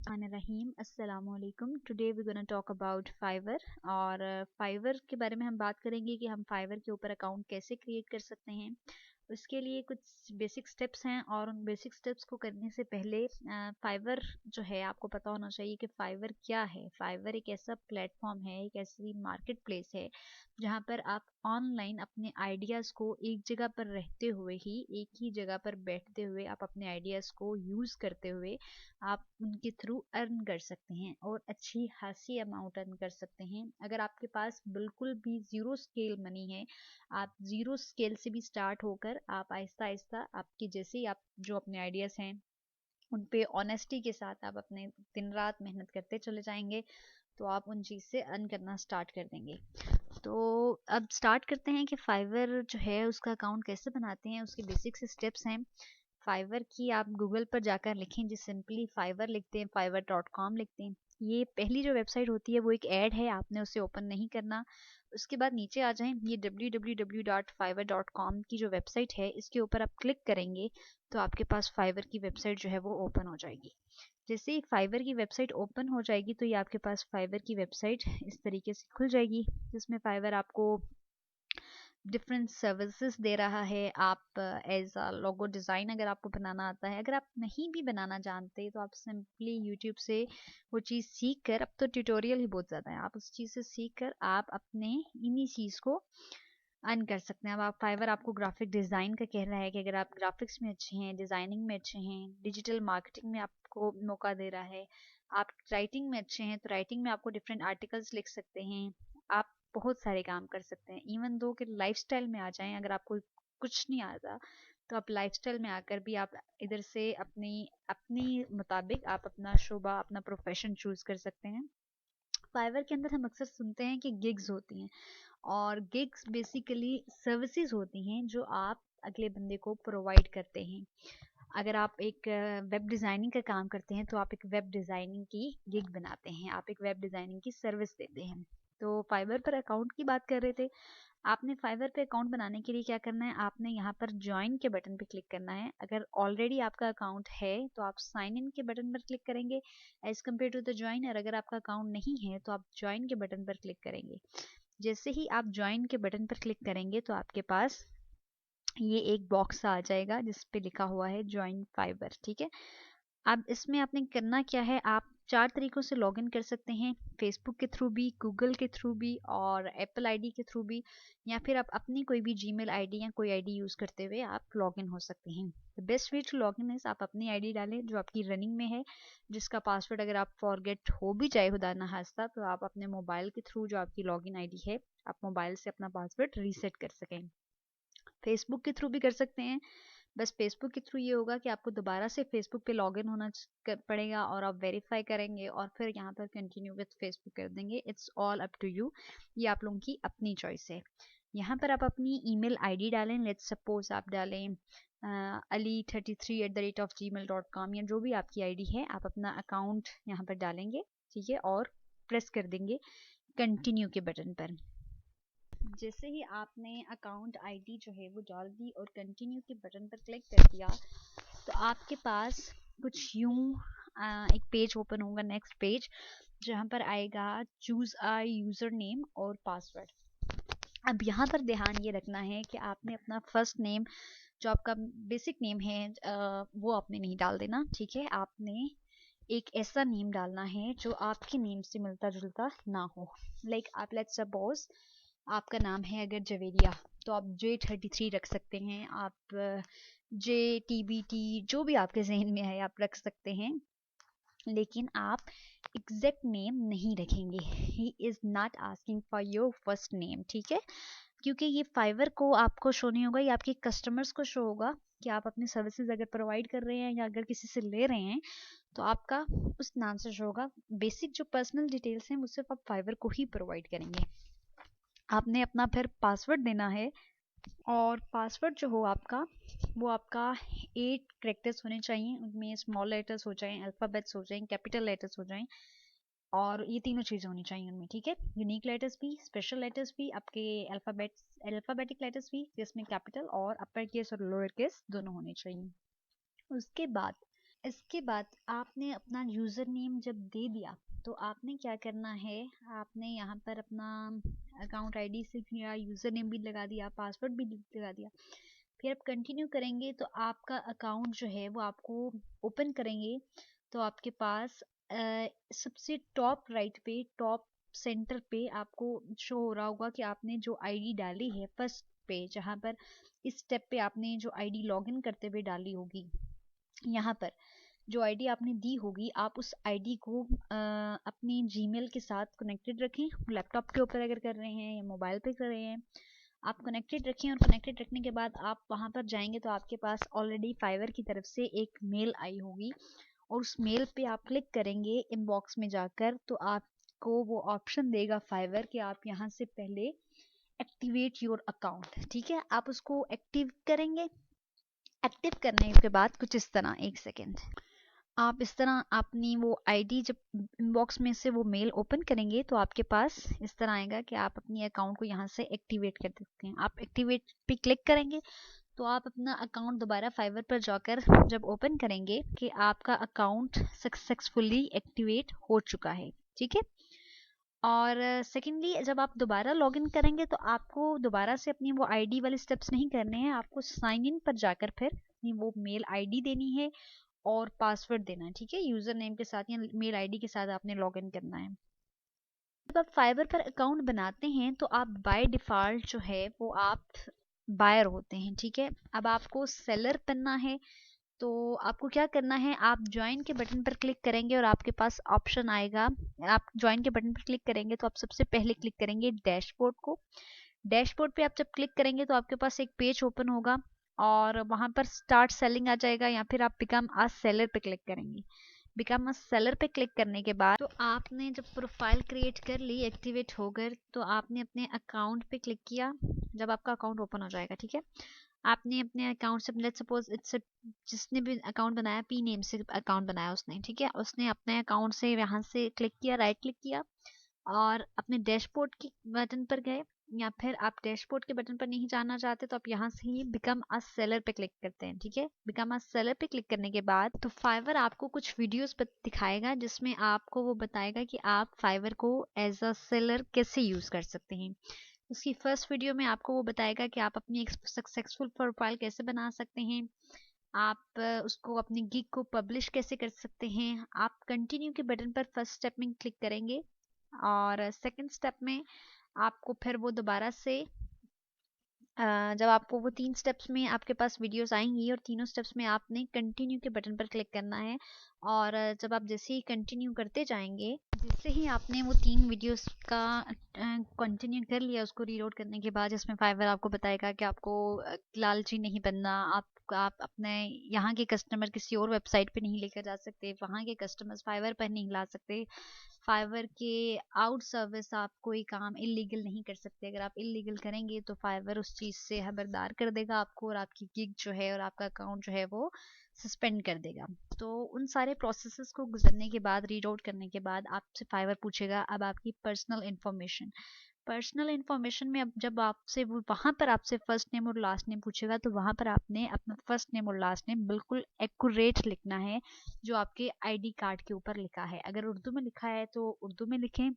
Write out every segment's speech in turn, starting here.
रहीम अस्सलामुअलैकुम। Today we gonna talk about Fiverr. और Fiverr के बारे में हम बात करेंगे कि हम फाइवर के ऊपर अकाउंट कैसे क्रिएट कर सकते हैं। उसके लिए कुछ बेसिक स्टेप्स हैं और उन बेसिक स्टेप्स को करने से पहले फाइवर जो है आपको पता होना चाहिए कि फाइवर क्या है। फाइवर एक ऐसा प्लेटफॉर्म है, एक ऐसी मार्केट प्लेस है जहाँ पर आप ऑनलाइन अपने आइडियाज़ को एक जगह पर रहते हुए ही, एक ही जगह पर बैठते हुए आप अपने आइडियाज़ को यूज़ करते हुए आप उनके थ्रू अर्न कर सकते हैं और अच्छी खासी अमाउंट अर्न कर सकते हैं। अगर आपके पास बिल्कुल भी ज़ीरो स्केल मनी है, आप ज़ीरो स्केल से भी स्टार्ट होकर आप आहिस्ता आहिस्ता आपके जैसे ही आप जो अपने आइडियाज़ हैं उन पे ऑनेस्टी के साथ आप अपने दिन रात मेहनत करते चले जाएंगे तो आप उन चीज़ से अर्न करना स्टार्ट कर देंगे। तो अब स्टार्ट करते हैं कि फाइवर जो है उसका अकाउंट कैसे बनाते हैं, उसके बेसिक से स्टेप्स हैं। फाइवर की आप गूगल पर जाकर लिखें, जी सिंपली फाइवर लिखते हैं, fiverr.com लिखते हैं। ये पहली जो वेबसाइट होती है वो एक ऐड है, आपने उसे ओपन नहीं करना। उसके बाद नीचे आ जाएं, ये www.fiverr.com की जो वेबसाइट है इसके ऊपर आप क्लिक करेंगे तो आपके पास फाइवर की वेबसाइट जो है वो ओपन हो जाएगी। जैसे ही फाइवर की वेबसाइट ओपन हो जाएगी तो ये आपके पास फाइवर की वेबसाइट इस तरीके से खुल जाएगी, जिसमें फाइवर आपको डिफरेंट सर्विसेज दे रहा है। आप एज अ लोगो डिज़ाइन अगर आपको बनाना आता है, अगर आप नहीं भी बनाना जानते तो आप सिंपली यूट्यूब से वो चीज़ सीख कर, अब तो ट्यूटोरियल ही बहुत ज़्यादा है, आप उस चीज़ से सीख कर आप अपने इन्हीं चीज़ को अर्न कर सकते हैं। अब आप फाइवर आपको ग्राफिक डिज़ाइन का कह रहा है कि अगर आप ग्राफिक्स में अच्छे हैं, डिज़ाइनिंग में अच्छे हैं, डिजिटल मार्केटिंग में आपको मौका दे रहा है, आप राइटिंग में अच्छे हैं तो राइटिंग में आपको डिफरेंट आर्टिकल्स लिख सकते हैं, आप बहुत सारे काम कर सकते हैं। इवन दो कि लाइफस्टाइल में आ जाएं, अगर आपको कुछ नहीं आता तो आप लाइफस्टाइल में आकर भी आप इधर से अपनी अपनी मुताबिक आप अपना शोबा, अपना प्रोफेशन चूज कर सकते हैं। फाइवर के अंदर हम अक्सर सुनते हैं कि गिग्स होती हैं, और गिग्स बेसिकली सर्विसेज होती हैं जो आप अगले बंदे को प्रोवाइड करते हैं। अगर आप एक वेब डिज़ाइनिंग का काम करते हैं तो आप एक वेब डिज़ाइनिंग की गिग बनाते हैं, आप एक वेब डिज़ाइनिंग की सर्विस देते हैं। तो फाइवर पर अकाउंट की बात कर रहे थे। आपने फाइवर पे अकाउंट बनाने के लिए क्या करना है, आपने यहाँ पर ज्वाइन के बटन पे क्लिक करना है। अगर ऑलरेडी आपका अकाउंट है तो आप साइन इन के बटन पर क्लिक करेंगे as compare to the join, और अगर आपका अकाउंट नहीं है तो आप ज्वाइन के बटन पर क्लिक करेंगे। जैसे ही आप ज्वाइन के बटन पर क्लिक करेंगे तो आपके पास ये एक बॉक्स आ जाएगा जिस पे लिखा हुआ है ज्वाइन फाइबर। ठीक है, अब इसमें आपने करना क्या है, आप चार तरीकों से लॉगिन कर सकते हैं, फेसबुक के थ्रू भी, गूगल के थ्रू भी और एप्पल आईडी के थ्रू भी, या फिर आप अपनी कोई भी जीमेल आईडी या कोई आईडी यूज़ करते हुए आप लॉगिन हो सकते हैं। The best way to login is आप अपनी आईडी डालें जो आपकी रनिंग में है, जिसका पासवर्ड अगर आप फॉरगेट हो भी जाए खुदा ना खास्ता तो आप अपने मोबाइल के थ्रू जो आपकी लॉगिन आईडी है, आप मोबाइल से अपना पासवर्ड रीसेट कर सकें। फेसबुक के थ्रू भी कर सकते हैं, बस फेसबुक के थ्रू ये होगा कि आपको दोबारा से फेसबुक पे लॉगिन होना पड़ेगा और आप वेरीफाई करेंगे और फिर यहाँ पर कंटिन्यू विथ फेसबुक कर देंगे। It's all up to you, ये आप लोगों की अपनी चॉइस है। यहाँ पर आप अपनी ईमेल आईडी डालें, लेट्स सपोज आप डालें ali33@gmail.com या जो भी आपकी आईडी है, आप अपना अकाउंट यहाँ पर डालेंगे। ठीक है, और प्रेस कर देंगे कंटिन्यू के बटन पर। जैसे ही आपने अकाउंट आईडी जो है वो डाल दी और कंटिन्यू के बटन पर क्लिक कर दिया तो आपके पास कुछ यूं एक पेज ओपन होगा, नेक्स्ट पेज, जहाँ पर आएगा चूज अ यूज़र नेम और पासवर्ड। अब यहाँ पर ध्यान ये रखना है कि आपने अपना फर्स्ट नेम जो आपका बेसिक नेम है वो आपने नहीं डाल देना। ठीक है, आपने एक ऐसा नेम डालना है जो आपके नेम से मिलता जुलता ना हो। लाइक आप लेट्स सपोज आपका नाम है अगर जवेरिया तो आप J33 रख सकते हैं, आप JTBT जो भी आपके जहन में है आप रख सकते हैं, लेकिन आप एग्जैक्ट नेम नहीं रखेंगे। He is not asking for your first name. ठीक है, क्योंकि ये फाइवर को आपको शो नहीं होगा, ये आपके कस्टमर्स को शो होगा कि आप अपनी सर्विसेज अगर प्रोवाइड कर रहे हैं या अगर किसी से ले रहे हैं तो आपका उस नाम से शो होगा। बेसिक जो पर्सनल डिटेल्स हैं वो सिर्फ आप फाइवर को ही प्रोवाइड करेंगे। आपने अपना फिर पासवर्ड देना है, और पासवर्ड जो हो आपका वो आपका 8 कैरेक्टर्स होने चाहिए, उनमें स्मॉल लेटर्स हो जाएं, अल्फ़ाबेट्स हो जाएं, कैपिटल लेटर्स हो जाएं, और ये तीनों चीज़ें होनी चाहिए उनमें। ठीक है, यूनिक लेटर्स भी, स्पेशल लेटर्स भी, आपके अल्फ़ाबेटिक लेटर्स भी जिसमें कैपिटल और अपर केस और लोअर केस दोनों होने चाहिए। उसके बाद इसके बाद आपने अपना यूज़र नेम जब दे दिया तो आपने क्या करना है, आपने यहाँ पर अपना अकाउंट आईडी से या यूज़र नेम भी लगा दिया, पासवर्ड भी लगा दिया। फिर आप कंटिन्यू करेंगे तो आपका अकाउंट जो है वो आपको ओपन करेंगे तो आपके पास सबसे टॉप राइट पे, टॉप सेंटर पे आपको शो हो रहा होगा कि आपने जो आईडी डाली है फर्स्ट पे, जहाँ पर इस स्टेप पे आपने जो आईडी लॉगिन करते हुए डाली होगी, यहाँ पर जो आईडी आपने दी होगी आप उस आईडी को अपनी जीमेल के साथ कनेक्टेड रखें। लैपटॉप के ऊपर अगर कर रहे हैं या मोबाइल पे कर रहे हैं, आप कनेक्टेड रखें। और कनेक्टेड रखने के बाद आप वहाँ पर जाएंगे तो आपके पास ऑलरेडी फाइवर की तरफ से एक मेल आई होगी और उस मेल पे आप क्लिक करेंगे इनबॉक्स में जाकर तो आपको वो ऑप्शन देगा फाइवर कि आप यहाँ से पहले एक्टिवेट योर अकाउंट। ठीक है, आप उसको एक्टिव करेंगे। एक्टिव करने के बाद कुछ इस तरह, एक सेकेंड, आप इस तरह अपनी वो आईडी जब इनबॉक्स में से वो मेल ओपन करेंगे तो आपके पास इस तरह आएगा कि आप अपनी अकाउंट को यहाँ से एक्टिवेट कर सकते हैं। आप एक्टिवेट पे क्लिक करेंगे तो आप अपना अकाउंट दोबारा फाइवर पर जाकर जब ओपन करेंगे कि आपका अकाउंट सक्सेसफुली एक्टिवेट हो चुका है। ठीक है, और सेकेंडली जब आप दोबारा लॉगिन करेंगे तो आपको दोबारा से अपनी वो आईडी वाले स्टेप्स नहीं करने हैं, आपको साइन इन पर जाकर फिर अपनी वो मेल आईडी देनी है और पासवर्ड देना है। ठीक है, यूजर नेम के साथ या मेल आईडी के साथ आपने लॉगिन करना है। जब आप फाइवर पर अकाउंट बनाते हैं तो आप बाय डिफॉल्ट जो है वो आप बायर होते हैं। ठीक है, अब आपको सेलर बनना है तो आपको क्या करना है, आप ज्वाइन के बटन पर क्लिक करेंगे और आपके पास ऑप्शन आएगा। आप ज्वाइन के बटन पर क्लिक करेंगे तो आप सबसे पहले क्लिक करेंगे डैशबोर्ड को। डैशबोर्ड पे आप जब क्लिक करेंगे तो आपके पास एक पेज ओपन होगा और वहां पर स्टार्ट सेलिंग आ जाएगा, या फिर आप बिकम अ सेलर पे क्लिक करेंगे। बिकम अ सेलर पे क्लिक करने के बाद तो आपने जब प्रोफाइल क्रिएट कर ली, एक्टिवेट हो गए, तो आपने अपने अकाउंट पे क्लिक किया जब आपका अकाउंट ओपन हो जाएगा। ठीक है, आपने अपने अकाउंट से, लेट्स सपोज इट्स जिसने भी अकाउंट बनाया पी नेम से अकाउंट बनाया उसने, ठीक है, उसने अपने अकाउंट से यहाँ से क्लिक किया, राइट क्लिक किया और अपने डैशबोर्ड के बटन पर गए, या फिर आप डैशबोर्ड के बटन पर नहीं जाना चाहते तो आप यहाँ से ही बिकम अ सेलर पे क्लिक करते हैं। ठीक है, बिकम अ सेलर पे क्लिक करने के बाद तो फाइवर आपको कुछ वीडियोस दिखाएगा जिसमें आपको वो बताएगा कि आप फाइवर को एज अ सेलर कैसे यूज कर सकते हैं। उसकी फर्स्ट वीडियो में आपको वो बताएगा कि आप अपनी एक सक्सेसफुल प्रोफाइल कैसे बना सकते हैं, आप उसको अपनी गिग को पब्लिश कैसे कर सकते हैं। आप कंटिन्यू के बटन पर फर्स्ट स्टेप में क्लिक करेंगे और सेकंड स्टेप में आपको फिर वो दोबारा से जब आपको वो 3 स्टेप्स में आपके पास वीडियोस आएंगी और तीनों स्टेप्स में आपने कंटिन्यू के बटन पर क्लिक करना है। और जब आप जैसे ही कंटिन्यू करते जाएंगे, जैसे ही आपने वो 3 वीडियोस का कंटिन्यू कर लिया, उसको रीलोड करने के बाद इसमें फाइवर आपको बताएगा कि आपको लालची नहीं बनना, आप अपने यहाँ के कस्टमर किसी और वेबसाइट पे नहीं लेकर जा सकते, वहाँ के कस्टमर्स फाइवर पर नहीं ला सकते, फाइवर के आउट सर्विस आप कोई काम इलीगल नहीं कर सकते। अगर आप इलीगल करेंगे तो फाइवर उस चीज़ से खबरदार कर देगा आपको और आपकी गिग जो है और आपका अकाउंट जो है वो सस्पेंड कर देगा। तो उन सारे प्रोसेसेस को गुजरने के बाद, रीड करने के बाद आपसे फाइवर पूछेगा अब आपकी पर्सनल इन्फॉर्मेशन में। अब जब आपसे वो वहाँ पर आपसे फर्स्ट नेम और लास्ट नेम पूछेगा तो वहाँ पर आपने अपना फर्स्ट नेम और लास्ट नेम बिल्कुल एक्यूरेट लिखना है जो आपके आईडी कार्ड के ऊपर लिखा है। अगर उर्दू में लिखा है तो उर्दू में लिखें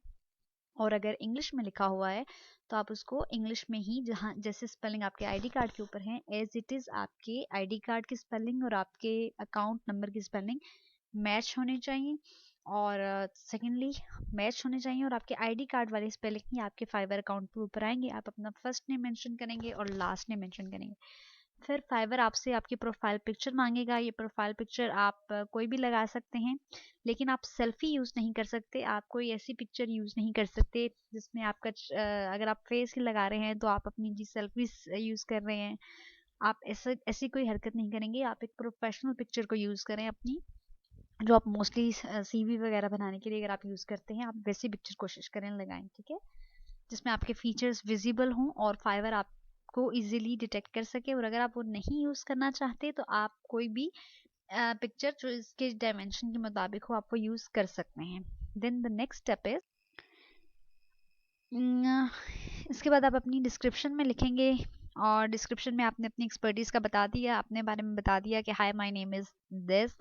और अगर इंग्लिश में लिखा हुआ है तो आप उसको इंग्लिश में ही, जहाँ जैसे स्पेलिंग आपके आईडी कार्ड के ऊपर है एज इट इज़ आपके आईडी कार्ड की स्पेलिंग और आपके अकाउंट नंबर की स्पेलिंग मैच होनी चाहिए। और सेकेंडली मैच होने चाहिए और आपके आईडी कार्ड वाले स्पेलिंग ही आपके फाइवर अकाउंट पे ऊपर आएंगे। आप अपना फर्स्ट नेम मेंशन करेंगे और लास्ट नेम मेंशन करेंगे। फिर फाइवर आपसे आपकी प्रोफाइल पिक्चर मांगेगा। ये प्रोफाइल पिक्चर आप कोई भी लगा सकते हैं, लेकिन आप सेल्फी यूज़ नहीं कर सकते। आप कोई ऐसी पिक्चर यूज़ नहीं कर सकते जिसमें आपका अगर आप फेस ही लगा रहे हैं तो आप अपनी जी सेल्फी यूज़ कर रहे हैं, आप ऐसी कोई हरकत नहीं करेंगे। आप एक प्रोफेशनल पिक्चर को यूज़ करें अपनी, जो आप मोस्टली सीवी वगैरह बनाने के लिए अगर आप यूज़ करते हैं, आप वैसी पिक्चर कोशिश करें लगाएं। ठीक है, जिसमें आपके फीचर्स विजिबल हों और फाइवर आपको इजीली डिटेक्ट कर सके। और अगर आप वो नहीं यूज़ करना चाहते तो आप कोई भी पिक्चर जो इसके डायमेंशन के मुताबिक हो आप वो यूज़ कर सकते हैं। Then the next step is, इसके बाद आप अपनी डिस्क्रिप्शन में लिखेंगे और डिस्क्रिप्शन में आपने अपनी एक्सपर्टीज़ का बता दिया, अपने बारे में बता दिया कि hi my name is this,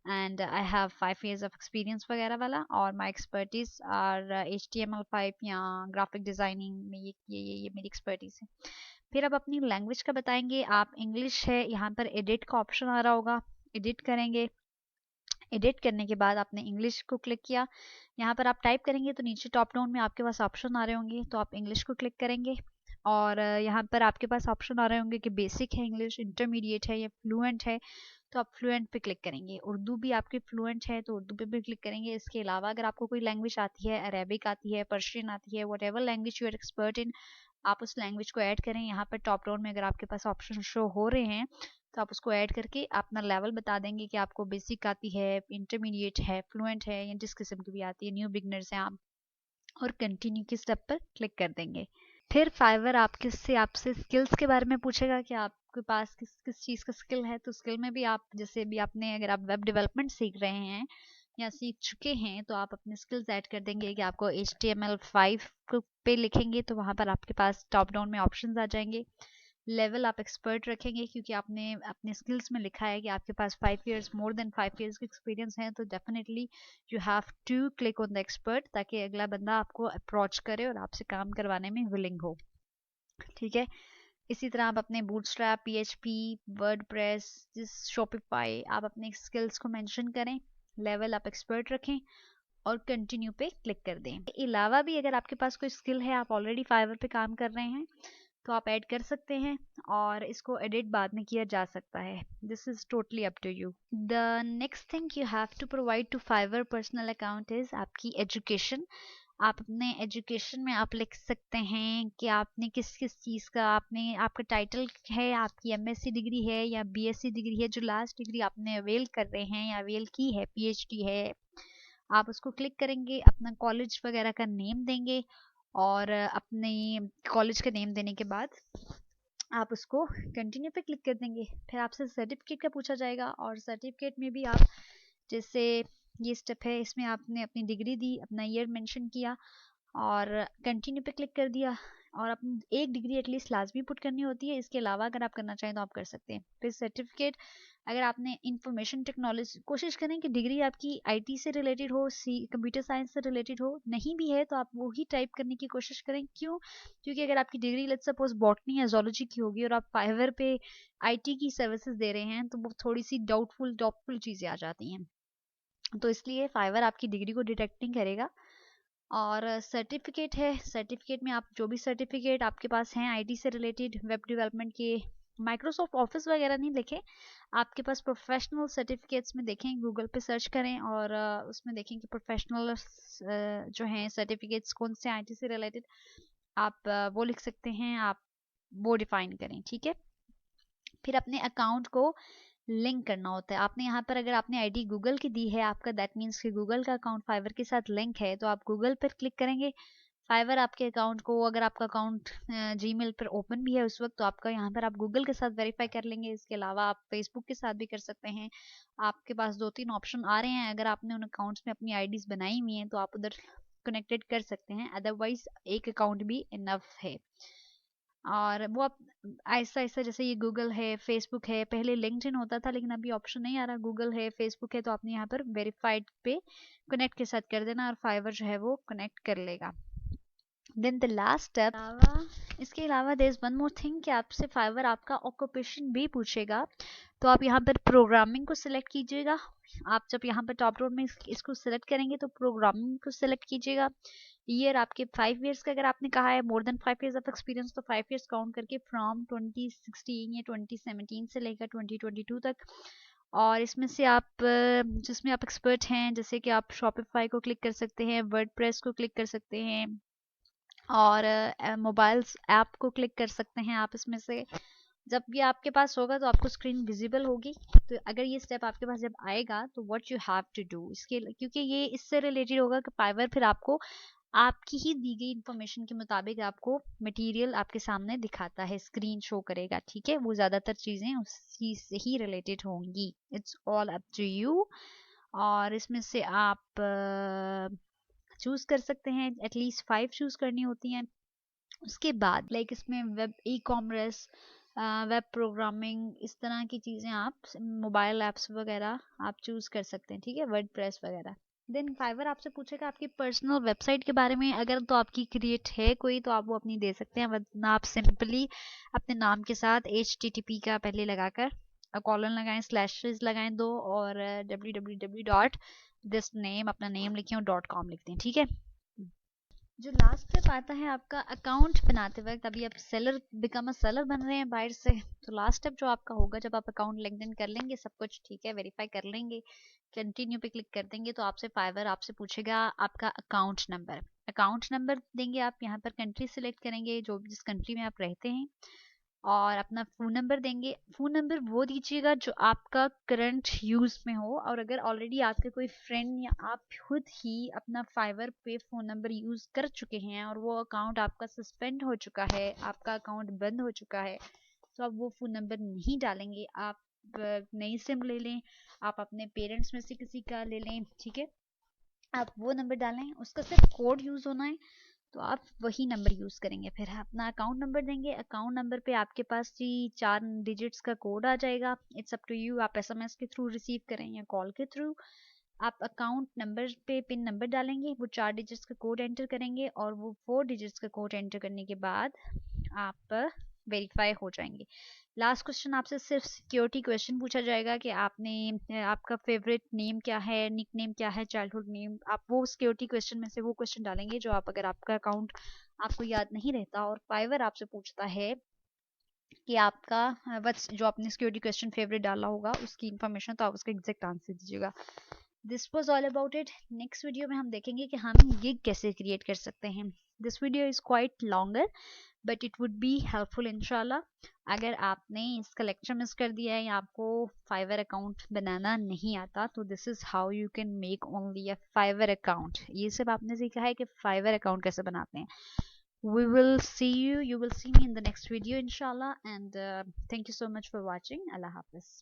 and I have 5 years of experience वगैरह वाला, और माई एक्सपर्टीज आर HTML5 या ग्राफिक डिज़ाइनिंग में, ये मेरी एक्सपर्टीज है। फिर अब अपनी लैंग्वेज का बताएंगे। आप इंग्लिश है, यहाँ पर एडिट का ऑप्शन आ रहा होगा, एडिट करेंगे। एडिट करने के बाद आपने इंग्लिश को क्लिक किया, यहाँ पर आप टाइप करेंगे तो नीचे टॉप डाउन में आपके पास ऑप्शन आ रहे होंगे, तो आप इंग्लिश को क्लिक करेंगे। और यहाँ पर आपके पास ऑप्शन आ रहे होंगे कि बेसिक है इंग्लिश, इंटरमीडिएट है या फ्लुएंट है, तो आप फ्लुएंट पे क्लिक करेंगे। उर्दू भी आपकी फ्लुएंट है तो उर्दू पे भी क्लिक करेंगे। इसके अलावा अगर आपको कोई लैंग्वेज आती है, अरेबिक आती है, पर्शियन आती है, what ever language you are expert in, आप उस लैंग्वेज को ऐड करें। यहाँ पर टॉप डाउन में अगर आपके पास ऑप्शन शो हो रहे हैं तो आप उसको ऐड करके अपना लेवल बता देंगे कि आपको बेसिक आती है, इंटरमीडिएट है, फ्लुएंट है, या जिस किस्म की भी आती है, न्यू बिगनर्स हैं आप, और कंटिन्यू की स्टेप पर क्लिक कर देंगे। फिर फाइवर आपसे स्किल्स के बारे में पूछेगा कि आपके पास किस किस चीज़ का स्किल है। तो स्किल में भी आप जैसे भी आपने, अगर आप वेब डेवलपमेंट सीख रहे हैं या सीख चुके हैं, तो आप अपने स्किल्स ऐड कर देंगे कि आपको HTML5 पे लिखेंगे तो वहाँ पर आपके पास टॉप डाउन में ऑप्शंस आ जाएंगे। लेवल आप एक्सपर्ट रखेंगे क्योंकि आपने अपने स्किल्स में लिखा है कि आपके पास 5 years, मोर देन 5 years का एक्सपीरियंस है, तो definitely you have to click on the expert, ताकि अगला बंदा आपको अप्रोच करे और आपसे काम करवाने में विलिंग हो। ठीक है। इसी तरह आप अपने बूटस्ट्रैप, PHP, वर्डप्रेस, शॉपिफाई, आप अपने स्किल्स को मेंशन करें, लेवल आप एक्सपर्ट रखें और कंटिन्यू पे क्लिक कर दें। इसके अलावा भी अगर आपके पास कोई स्किल है, आप ऑलरेडी फाइवर पे काम कर रहे हैं, तो आप ऐड कर सकते हैं और इसको एडिट बाद में किया जा सकता है। This is totally up to you. The next thing you have to provide to Fiverr personal account is आपकी एजुकेशन। आप अपने एजुकेशन में आप लिख सकते हैं कि आपने किस किस चीज़ का, आपने, आपका टाइटल है, आपकी MSc डिग्री है या BSc डिग्री है, जो लास्ट डिग्री आपने अवेल कर रहे हैं या अवेल की है, PhD है, आप उसको क्लिक करेंगे। अपना कॉलेज वगैरह का नेम देंगे और अपने कॉलेज का नेम देने के बाद आप उसको कंटिन्यू पे क्लिक कर देंगे। फिर आपसे सर्टिफिकेट का पूछा जाएगा और सर्टिफिकेट में भी आप, जैसे ये स्टेप है, इसमें आपने अपनी डिग्री दी, अपना ईयर मेंशन किया और कंटिन्यू पे क्लिक कर दिया, और अपनी एक डिग्री एटलीस्ट लाजमी पुट करनी होती है। इसके अलावा अगर आप करना चाहें तो आप कर सकते हैं। फिर सर्टिफिकेट, अगर आपने इंफॉर्मेशन टेक्नोलॉजी, कोशिश करें कि डिग्री आपकी IT से रिलेटेड हो, कंप्यूटर साइंस से रिलेटेड हो। नहीं भी है तो आप वो ही टाइप करने की कोशिश करें। क्यों? क्योंकि अगर आपकी डिग्री लेट्स सपोज बॉटनी या जोलॉजी की होगी और आप फाइवर पे IT की सर्विसेज दे रहे हैं, तो वो थोड़ी सी डाउटफुल चीज़ें आ जाती हैं, तो इसलिए फाइवर आपकी डिग्री को डिटेक्ट नहीं करेगा। और सर्टिफिकेट है, सर्टिफिकेट में आप जो भी सर्टिफिकेट आपके पास हैं IT से रिलेटेड, वेब डेवलपमेंट के, माइक्रोसॉफ्ट ऑफिस वगैरह नहीं लिखें, आपके पास प्रोफेशनल सर्टिफिकेट्स में देखें, गूगल पे सर्च करें और उसमें देखें कि प्रोफेशनल जो हैं सर्टिफिकेट्स कौन से IT से रिलेटेड, आप वो लिख सकते हैं, आप वो डिफाइन करें। ठीक है। फिर अपने अकाउंट को लिंक करना होता है। आपने यहाँ पर, अगर आपने आईडी गूगल की दी है आपका, दैट मीन्स कि गूगल का अकाउंट फाइवर के साथ लिंक है, तो आप गूगल पर क्लिक करेंगे। फाइवर आपके अकाउंट को, अगर आपका अकाउंट जीमेल पर ओपन भी है उस वक्त, तो आपका यहाँ पर आप गूगल के साथ वेरीफाई कर लेंगे। इसके अलावा आप फेसबुक के साथ भी कर सकते हैं। आपके पास 2-3 ऑप्शन आ रहे हैं। अगर आपने उन अकाउंट्स में अपनी आईडीज बनाई हुई हैं तो आप उधर कनेक्टेड कर सकते हैं, अदरवाइज एक अकाउंट भी इनफ है। और वो आप ऐसा ऐसा, जैसे ये गूगल है, फेसबुक है, पहले लिंक्डइन होता था लेकिन अभी ऑप्शन नहीं आ रहा, गूगल है, फेसबुक है, तो आपने यहाँ पर वेरीफाइड पे कनेक्ट के साथ कर देना और फाइवर जो है वो कनेक्ट कर लेगा। देन द लास्ट स्टेप, इसके अलावा there is one more thing कि आपसे फाइवर आपका ऑक्यूपेशन भी पूछेगा। तो आप यहाँ पर प्रोग्रामिंग को सिलेक्ट कीजिएगा। आप जब यहाँ पर टॉप डाउन में इसको सिलेक्ट करेंगे तो प्रोग्रामिंग को सिलेक्ट कीजिएगा। ईयर आपके 5 years का अगर आपने कहा है, मोर देन 5 years ऑफ एक्सपीरियंस, तो 5 years काउंट करके फ्रॉम 2016 या 2017 से लेकर 2022 तक। और इसमें से आप जिसमें आप एक्सपर्ट हैं, जैसे कि आप शॉपिफाई को क्लिक कर सकते हैं, वर्डप्रेस को क्लिक कर सकते हैं और मोबाइल्स ऐप को क्लिक कर सकते हैं। आप इसमें से जब ये आपके पास होगा तो आपको स्क्रीन विजिबल होगी। तो अगर ये स्टेप आपके पास जब आएगा तो what you have to do, इसके, क्योंकि ये इससे रिलेटेड होगा कि फाइवर फिर आपको आपकी ही दी गई इंफॉर्मेशन के मुताबिक आपको मटेरियल आपके सामने दिखाता है, स्क्रीन शो करेगा। ठीक है। वो ज़्यादातर चीज़ें उस चीज़ से ही रिलेटेड होंगी। It's all up to you. और इसमें से आप चूज़ कर सकते हैं, एटलीस्ट 5 चूज़ करनी होती हैं। उसके बाद लाइक इसमें web e commerce, web programming, इस तरह की चीज़ें आप मोबाइल ऐप्स वगैरह आप चूज़ कर सकते हैं, ठीक है, वर्डप्रेस वगैरह। देन फाइवर आपसे पूछेगा आपकी पर्सनल वेबसाइट के बारे में, अगर तो आपकी क्रिएट है कोई तो आप वो अपनी दे सकते हैं, वरना आप सिंपली अपने नाम के साथ HTTP का पहले लगाकर कॉलन लगाएं, स्लैशेस लगाएं दो, और www डॉट दिस नेम, अपना नेम लिखें और .com लिखते हैं, ठीक है। जो लास्ट स्टेप आता है आपका अकाउंट बनाते वक्त, अभी आप सेलर बिकम अ सेलर बन रहे हैं बाहर से, तो लास्ट स्टेप जो आपका होगा, जब आप अकाउंट लिंक्डइन कर लेंगे, सब कुछ ठीक है, वेरीफाई कर लेंगे, कंटिन्यू पे क्लिक कर देंगे, तो आपसे फाइवर आपसे पूछेगा आपका अकाउंट नंबर देंगे आप, यहाँ पर कंट्री सिलेक्ट करेंगे जो जिस कंट्री में आप रहते हैं, और अपना फ़ोन नंबर देंगे। फ़ोन नंबर वो दीजिएगा जो आपका करंट यूज़ में हो, और अगर ऑलरेडी आपके कोई फ्रेंड या आप खुद ही अपना फाइवर पे फ़ोन नंबर यूज़ कर चुके हैं और वो अकाउंट आपका सस्पेंड हो चुका है, आपका अकाउंट बंद हो चुका है, तो आप वो फ़ोन नंबर नहीं डालेंगे। आप नई सिम ले लें, आप अपने पेरेंट्स में से किसी का ले लें, ठीक है, आप वो नंबर डालें, उसका सिर्फ कोड यूज़ होना है, तो आप वही नंबर यूज़ करेंगे। फिर अपना अकाउंट नंबर देंगे, अकाउंट नंबर पे आपके पास जी 4 डिजिट्स का कोड आ जाएगा। इट्स अप टू यू, आप SMS के थ्रू रिसीव करें या कॉल के थ्रू। आप अकाउंट नंबर पे पिन नंबर डालेंगे, वो 4 डिजिट्स का कोड एंटर करेंगे, और वो 4 डिजिट्स का कोड एंटर करने के बाद आप वेरीफाई हो जाएंगे। लास्ट क्वेश्चन आपसे सिर्फ सिक्योरिटी क्वेश्चन पूछा जाएगा कि आपने आपका फेवरेट नेम क्या है, निक नेम क्या है, चाइल्डहुड नेम, आप वो सिक्योरिटी क्वेश्चन में से वो क्वेश्चन डालेंगे जो आप, अगर आपका अकाउंट आपको याद नहीं रहता और फाइवर आपसे पूछता है कि आपका बस जो आपने सिक्योरिटी क्वेश्चन फेवरेट डाला होगा उसकी इन्फॉर्मेशन, तो आप उसका एग्जैक्ट आंसर दीजिएगा। This was all about it. Next video में हम देखेंगे कि हम गिग कैसे क्रिएट कर सकते हैं। This video is quite longer but it would be helpful इंशाल्लाह। अगर आपने इसका लेक्चर मिस कर दिया है या आपको फाइवर अकाउंट बनाना नहीं आता, तो this is how you can make only a fibre account. ये सब आपने सीखा है कि फाइवर अकाउंट कैसे बनाते हैं। You will see me in the next video inshallah, and thank you so much for watching. Allah Hafiz.